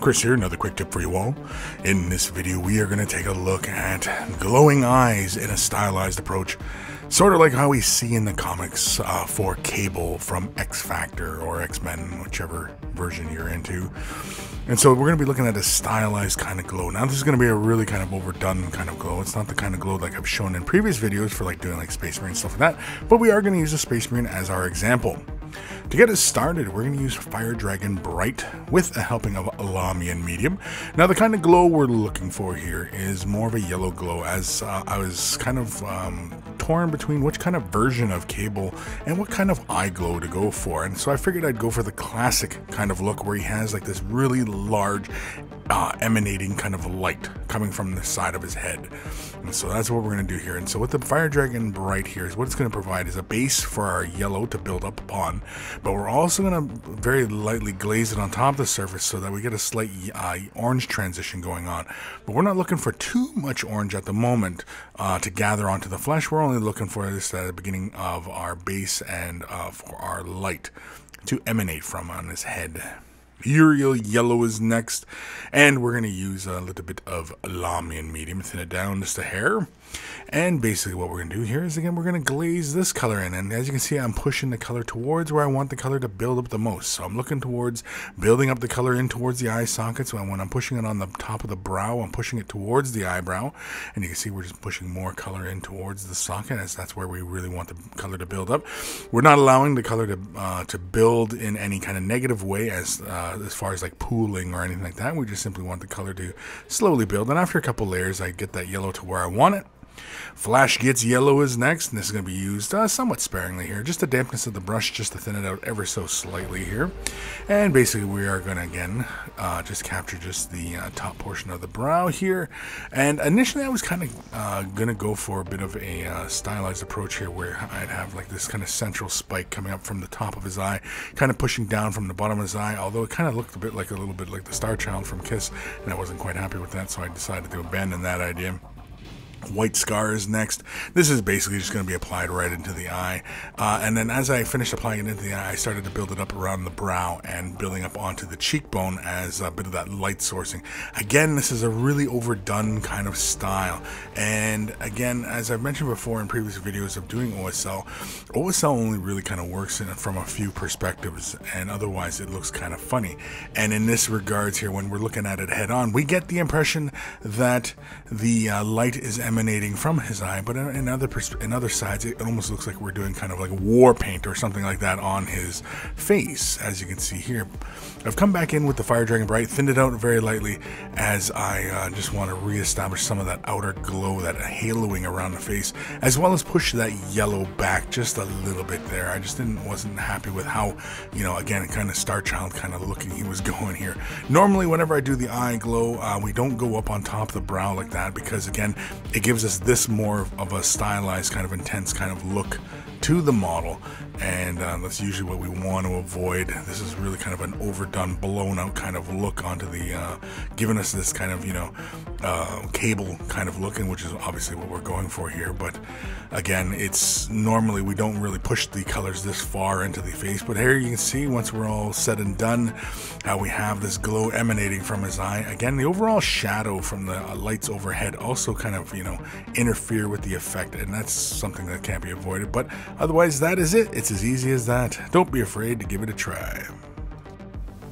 Chris here, another quick tip for you all. In this video, we are going to take a look at glowing eyes in a stylized approach, sort of like how we see in the comics for Cable from X Factor or X-Men, whichever version you're into. And so we're going to be looking at a stylized kind of glow. Now this is going to be a really kind of overdone kind of glow. It's not the kind of glow like I've shown in previous videos for like doing like Space Marine stuff like that, but we are going to use a Space Marine as our example. To get us started, we're going to use Fire Dragon Bright with a helping of Lamian Medium. Now the kind of glow we're looking for here is more of a yellow glow, as I was kind of torn between which kind of version of Cable and what kind of eye glow to go for. And so I figured I'd go for the classic kind of look where he has like this really large emanating kind of light coming from the side of his head. And so that's what we're going to do here. And so with the Fire Dragon Bright here is what it's going to provide is a base for our yellow to build up upon, but we're also going to very lightly glaze it on top of the surface so that we get a slight orange transition going on. But we're not looking for too much orange at the moment to gather onto the flesh. We're only looking for this at the beginning of our base and for our light to emanate from on his head. Uriel Yellow is next, and we're going to use a little bit of Lamian Medium, thin it down just a hair. And basically what we're going to do here is, again, we're going to glaze this color in, and as you can see, I'm pushing the color towards where I want the color to build up the most. So I'm looking towards building up the color in towards the eye socket. So when I'm pushing it on the top of the brow, I'm pushing it towards the eyebrow, and you can see we're just pushing more color in towards the socket, as that's where we really want the color to build up. We're not allowing the color to build in any kind of negative way as far as like pooling or anything like that. We just simply want the color to slowly build, and after a couple layers I get that yellow to where I want it. Flash Gets Yellow is next, and this is going to be used somewhat sparingly here, just the dampness of the brush, just to thin it out ever so slightly here. And basically we are going to again just capture just the top portion of the brow here. And initially I was kind of going to go for a bit of a stylized approach here, where I'd have like this kind of central spike coming up from the top of his eye, kind of pushing down from the bottom of his eye, although it kind of looked a little bit like the Star Child from Kiss, and I wasn't quite happy with that, so I decided to abandon that idea. White Scar is next. This is basically just going to be applied right into the eye, and then as I finished applying it into the eye, I started to build it up around the brow and building up onto the cheekbone as a bit of that light sourcing. Again, this is a really overdone kind of style, and again, as I've mentioned before in previous videos of doing OSL only really kind of works from a few perspectives, and otherwise it looks kind of funny. And in this regards here, when we're looking at it head on, we get the impression that the light is emanating from his eye, but in other sides it almost looks like we're doing kind of like war paint or something like that on his face, as you can see here. I've come back in with the Fire Dragon Bright, thinned it out very lightly, as I just want to reestablish some of that outer glow, that haloing around the face, as well as push that yellow back just a little bit there. I just wasn't happy with how, you know, again, kind of Star Child kind of looking he was going here. Normally whenever I do the eye glow, we don't go up on top of the brow like that, because again, it gives us this more of a stylized kind of intense kind of look to the model, and that's usually what we want to avoid. This is really kind of an overdone, blown out kind of look onto the giving us this kind of, you know, Cable kind of look, and which is obviously what we're going for here. But again, it's normally we don't really push the colors this far into the face, but here you can see once we're all said and done how we have this glow emanating from his eye. Again, the overall shadow from the lights overhead also kind of, you know, interfere with the effect, and that's something that can't be avoided. But otherwise, that is it. It's as easy as that. Don't be afraid to give it a try.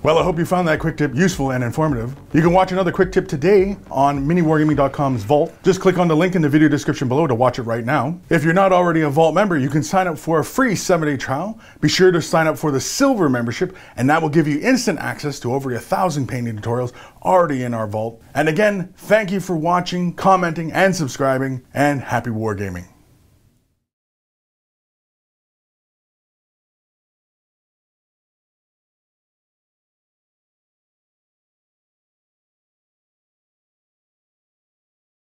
Well, I hope you found that quick tip useful and informative. You can watch another quick tip today on MiniWarGaming.com's Vault. Just click on the link in the video description below to watch it right now. If you're not already a Vault member, you can sign up for a free 7-day trial. Be sure to sign up for the Silver membership, and that will give you instant access to over 1,000 painting tutorials already in our Vault. And again, thank you for watching, commenting, and subscribing, and happy wargaming.